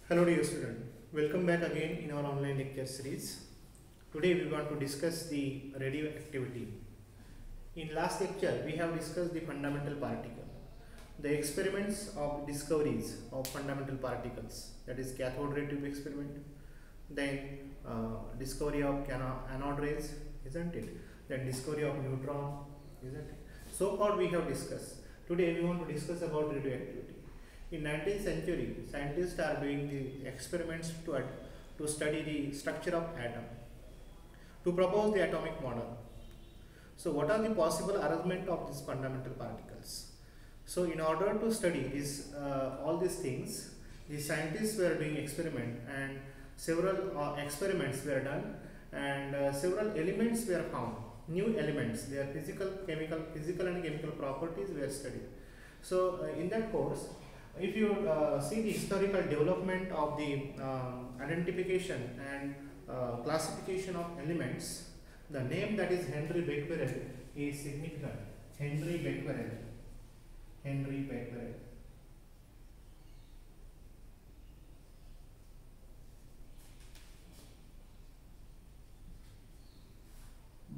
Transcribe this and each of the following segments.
Hello dear student, welcome back again in our online lecture series. Today we want to discuss the radioactivity. In last lecture we have discussed the fundamental particle, the experiments of discoveries of fundamental particles, that is cathode ray tube experiment, then discovery of anode rays, isn't it? Then discovery of neutron, isn't it? So far we have discussed. Today we want to discuss about radioactivity. In 19th century, scientists are doing the experiments to study the structure of atom, to propose the atomic model. So what are the possible arrangement of these fundamental particles? So in order to study this, all these things, the scientists were doing experiment, and several experiments were done, and several elements were found, new elements, their physical and chemical properties were studied. So in that course, if you see the historical development of the identification and classification of elements, the name that is Henry Becquerel is significant. Henry Becquerel.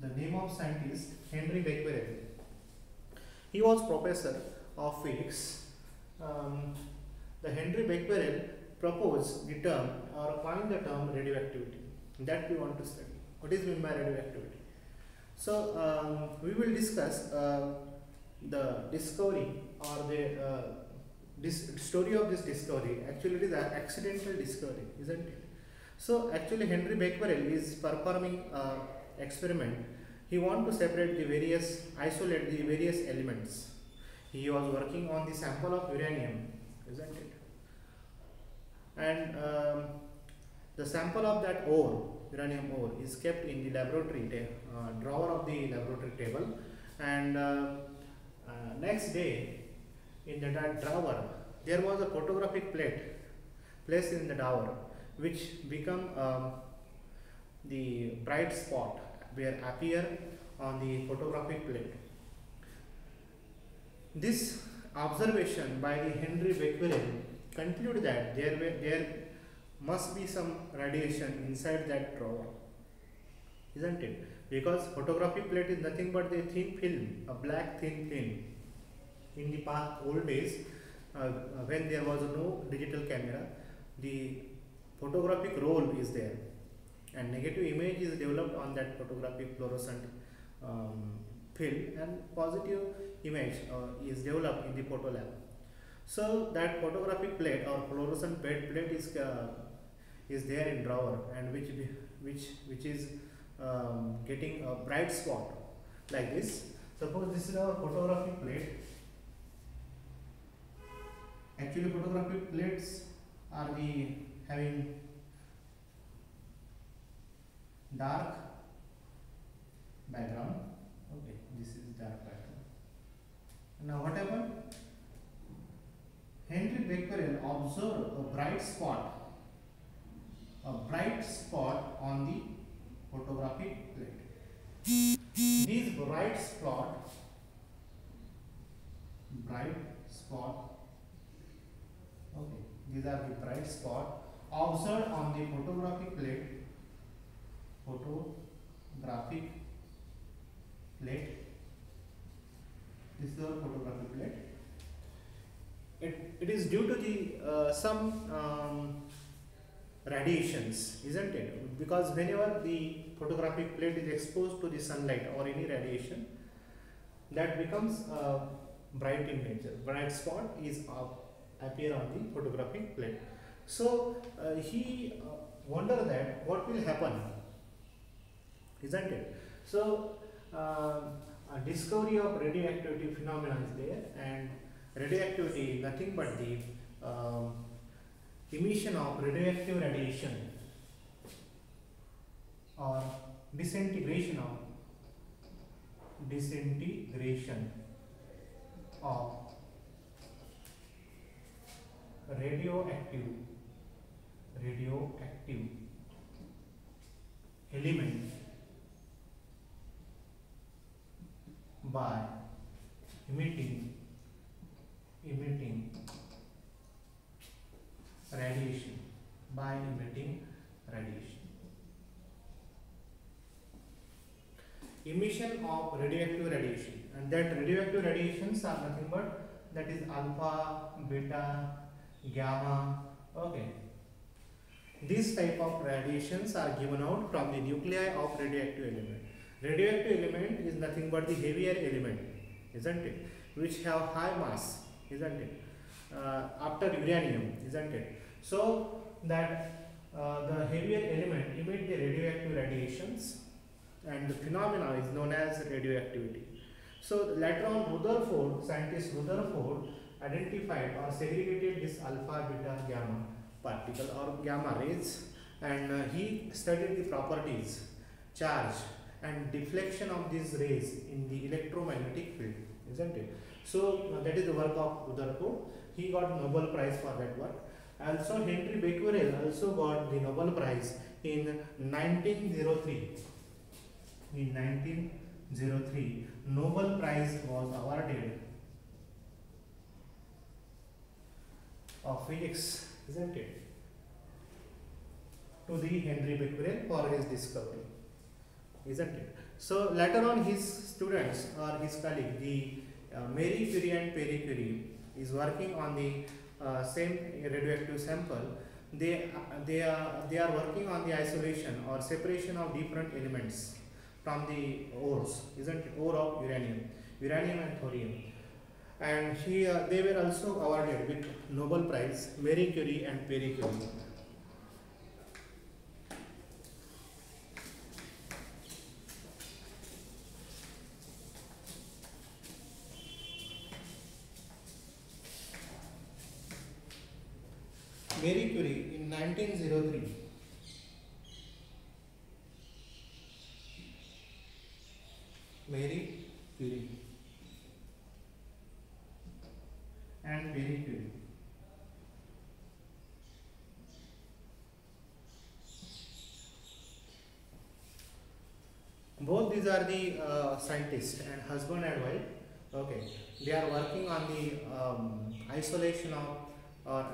The name of scientist Henry Becquerel. He was professor of physics. The Henry Becquerel proposed the term or coined the term radioactivity. That we want to study. What is meant by radioactivity? So we will discuss the discovery or the story of this discovery. Actually, it is an accidental discovery, isn't it? So actually, Henry Becquerel is performing experiment. He want to separate the isolate the various elements. He was working on the sample of uranium, isn't it? And the sample of that ore, uranium ore, is kept in the laboratory drawer of the laboratory table. And next day, in that drawer, there was a photographic plate placed in the drawer, which become the bright spot where appear on the photographic plate. This observation by the Henry Becquerel concluded that there must be some radiation inside that drawer, isn't it? Because photographic plate is nothing but the thin film, a black thin film. In the past old days, when there was no digital camera, the photographic roll is there, and negative image is developed on that photographic fluorescent film, and positive image is developed in the photo lab. So that photographic plate or fluorescent bed plate is there in drawer, and which is getting a bright spot like this. Suppose this is our photographic plate. Actually, photographic plates are having dark background. Okay, this is dark background. Now what happened? Henry Becquerel observed a bright spot on the photographic plate. These bright spot, okay, these are the bright spot observed on the photographic plate. This is our photographic plate. It is due to the some radiations, isn't it? Because whenever the photographic plate is exposed to the sunlight or any radiation, that becomes bright in nature. Bright spot is appear on the photographic plate. So he wondered that what will happen, isn't it? So a discovery of radioactivity phenomena is there, and radioactivity is nothing but the emission of radioactive radiation or disintegration of radioactive element by emitting radiation. by emitting radiation. Emission of radioactive radiation, and that radioactive radiations are nothing but that is alpha, beta, gamma. Okay, these type of radiations are given out from the nuclei of radioactive element. Radioactive element is nothing but the heavier element, isn't it? Which have high mass, isn't it? After uranium, isn't it? So that the heavier element emit the radioactive radiations, and the phenomena is known as radioactivity. So later on, Rutherford, scientist Rutherford identified or segregated this alpha, beta, gamma particle or gamma rays, and he studied the properties, charge and deflection of these rays in the electromagnetic field, isn't it? So that is the work of Rutherford. He got Nobel Prize for that work. Also Henry Becquerel also got the Nobel Prize in 1903. In 1903, Nobel Prize was awarded of physics, isn't it, to the Henry Becquerel for his discovery, isn't it? So later on, his students or his colleague, the Marie Curie and Pierre Curie, is working on the same radioactive sample. They are working on the isolation or separation of different elements from the ores, isn't it? Ore of uranium and thorium. And they were also awarded with Nobel Prize, Marie Curie and Pierre Curie. Marie Curie in 1903. Marie Curie and Pierre Curie. Both these are the scientists and husband and wife. Okay, they are working on the isolation of or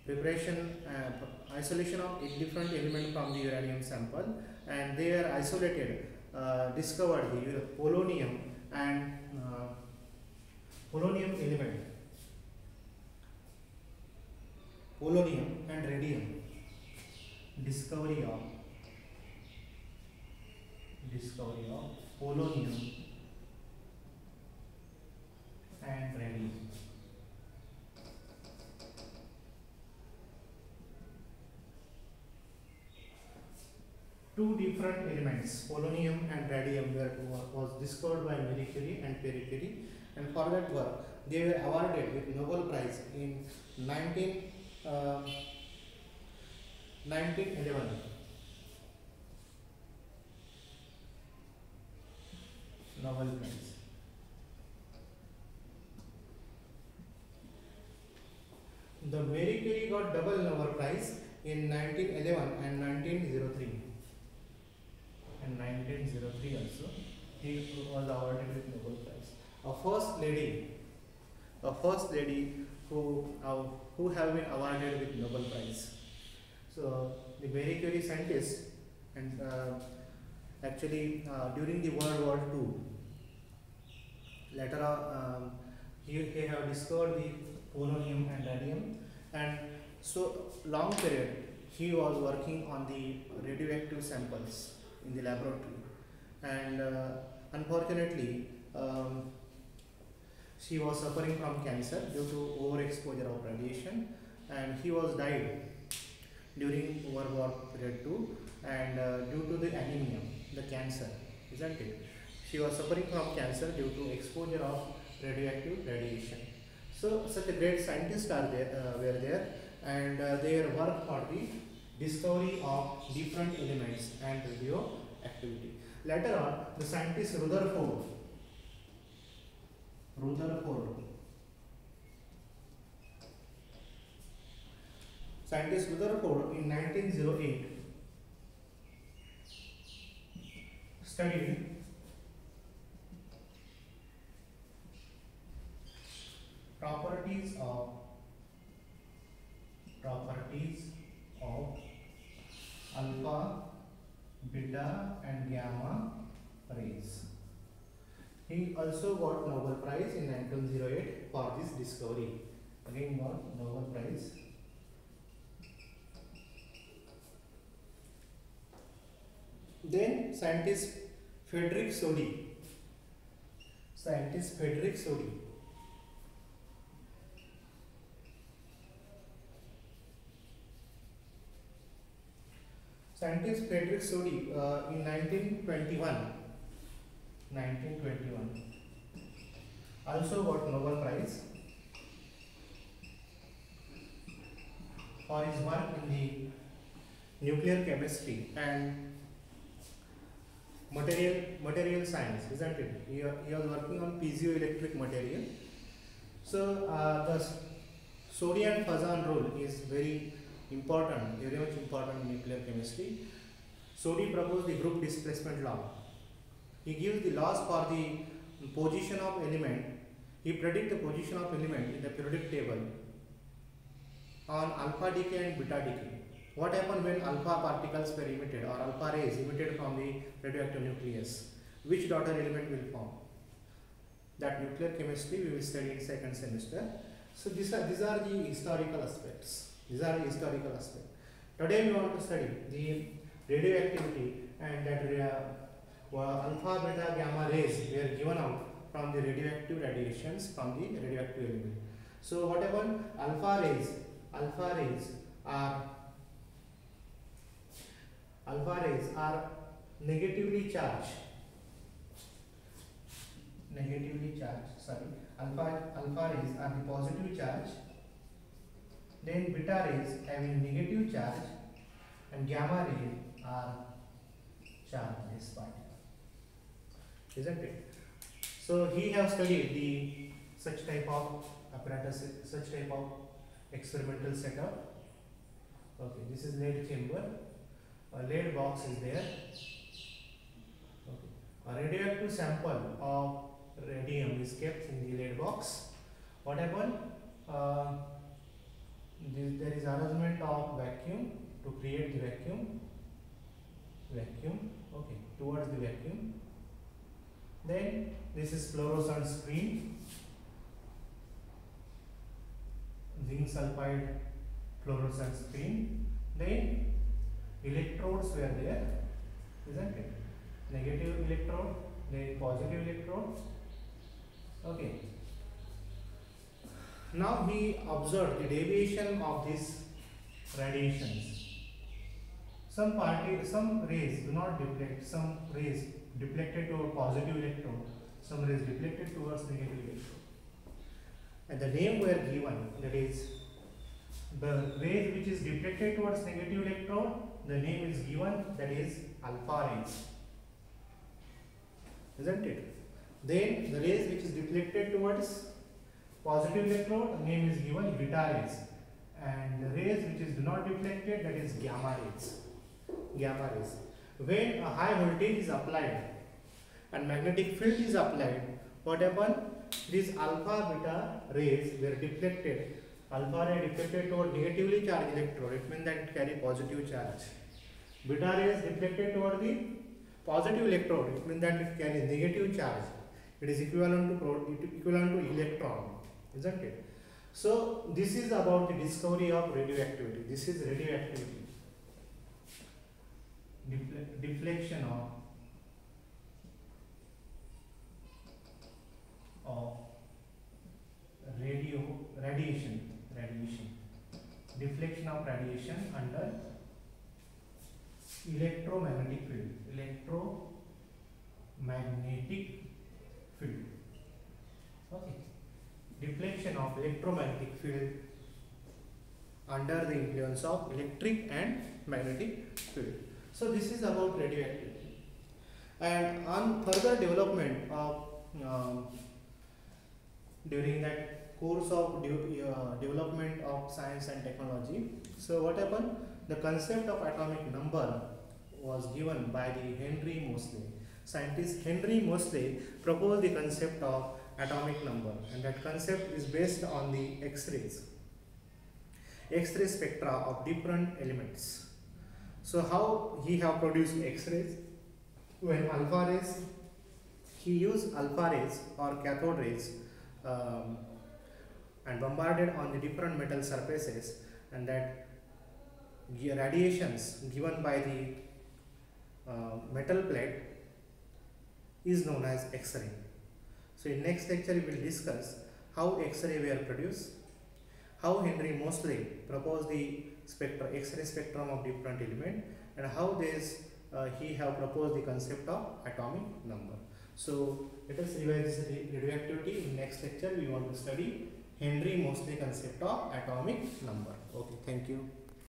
preparation, isolation of a different element from the uranium sample, and they are isolated, discovered the polonium and polonium element, polonium and radium. Discovery of polonium and radium. Two different elements, polonium and radium, was discovered by Marie Curie and Pierre Curie, and for that work they were awarded with Nobel Prize in 1911. Nobel Prize. The Marie Curie got double Nobel Prize in 1911 and 1903. In 1903 also, he was awarded with Nobel Prize. A first lady who have been awarded with Nobel Prize. So the Marie Curie scientist, and actually during the World War II, later on he have discovered the polonium and radium, and so long period he was working on the radioactive samples in the laboratory, and unfortunately she was suffering from cancer due to overexposure of radiation, and he was died during World War II, and due to the anemia, the cancer, isn't it? She was suffering from cancer due to exposure of radioactive radiation. So such a great scientists are there, were there, and their work for the discovery of different elements and radioactivity. Later on, the scientist Rutherford in 1908 studied properties properties of alpha, beta and gamma rays. He also got Nobel Prize in 1908 for this discovery. Again got Nobel Prize. Then scientist Frederick Soddy. Scientist Frederick Soddy. Scientist Frederick Soddy in 1921 also got Nobel Prize for his work in the nuclear chemistry and material science, isn't it? He was working on piezoelectric material. So the Soddy-Fazan role is very important, very much important in nuclear chemistry. Soddy proposed the group displacement law. He gives the laws for the position of element. He predicts the position of element in the periodic table on alpha decay and beta decay. What happened when alpha particles were emitted or alpha rays emitted from the radioactive nucleus? Which daughter element will form? That nuclear chemistry we will study in second semester. So these are the historical aspects. Today we want to study the radioactivity and that alpha, beta, gamma rays were given out from the radioactive radiations from the radioactive element. So what happened? Alpha rays are negatively charged. Alpha rays are the positive charge. Then beta rays having negative charge, and gamma rays are chargeless particle, isn't it? So he have studied the such type of apparatus, such type of experimental setup. Okay, this is lead chamber. A lead box is there. Okay. A radioactive sample of radium is kept in the lead box. What happened? There is arrangement of vacuum to create the vacuum. Okay, towards the vacuum. Then this is fluorescent screen. Zinc sulfide fluorescent screen. Then electrodes were there, isn't it? Negative electrode, then positive electrode. Okay. Now he observed the deviation of these radiations. Some rays do not deflect, some rays deflected toward positive electrode, some rays deflected towards negative electrode. And the name were given, that is the ray which is deflected towards negative electrode, the name is given, that is alpha rays, isn't it? Then the rays which is deflected towards positive electrode, the name is given beta rays, and the rays which is not deflected, that is gamma rays. When a high voltage is applied and magnetic field is applied, what happened? These alpha beta rays were deflected. Alpha ray deflected toward negatively charged electrode, it means that it carry positive charge. Beta rays deflected toward the positive electrode, it means that it carries negative charge. It is equivalent to electron, isn't it? So this is about the discovery of radioactivity. This is radioactivity. Deflection of radiation. Deflection of radiation under electromagnetic field. Okay. Deflection of electromagnetic field under the influence of electric and magnetic field. So this is about radioactivity. And on further development of during that course of development of science and technology, so what happened? The concept of atomic number was given by the Henry Moseley. Scientist Henry Moseley proposed the concept of atomic number, and that concept is based on the X-rays. X-ray spectra of different elements. So how he have produced X-rays? When alpha rays, he used alpha rays or cathode rays and bombarded on the different metal surfaces, and that radiations given by the metal plate is known as X-ray. So in next lecture we will discuss how X-ray were produced, how Henry Moseley proposed the X-ray spectrum of different element, and how he have proposed the concept of atomic number. So let us revise this radioactivity. In next lecture we want to study Henry Moseley concept of atomic number. Okay, thank you.